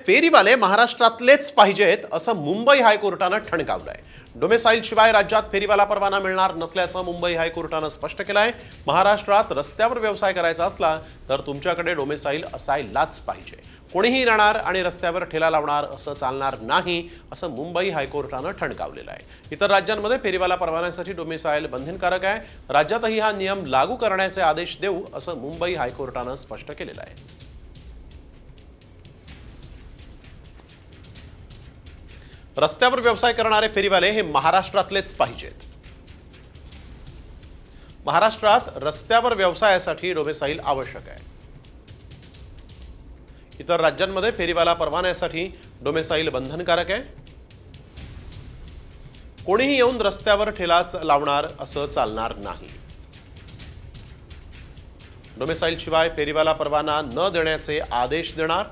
फेरीवाले महाराष्ट्रातलेच पाहिजेत असं मुंबई हायकोर्टानं ठणकावलंय। डोमेसाईल शिवाय राज्यात फेरीवाला परवाना मिळणार नसल्याचं मुंबई हायकोर्टानं स्पष्ट केलंय। महाराष्ट्रात रस्त्यावर व्यवसाय करायचा असला तर तुमच्याकडे डोमेसाईल असायलाच पाहिजे। कोणीही राहणार आणि रस्त्यावर ठेला लावणार असं चालणार नाही असं मुंबई हायकोर्टानं ठणकावलेलं आहे। इतर राज्यांमध्ये फेरीवाला परवान्यासाठी डोमेसाईल बंधनकारक आहे। राज्यातही हा नियम लागू करण्याचे आदेश देऊ असं मुंबई हायकोर्टानं स्पष्ट केलेलं आहे। रस्त्यावर व्यवसाय करणारे फेरीवाले हे महाराष्ट्रातलेच पाहिजेत। महाराष्ट्रात रस्त्यावर व्यवसायासाठी डोमेसाईल आवश्यक आहे। इतर राज्यांमध्ये फेरीवाला परवान्यासाठी डोमेसाईल बंधनकारक आहे। कोणीही येऊन रस्त्यावर ठेलाच लावणार असं चालणार नाही। डोमेसाईल शिवाय फेरीवाला परवाना न देण्याचे आदेश देणार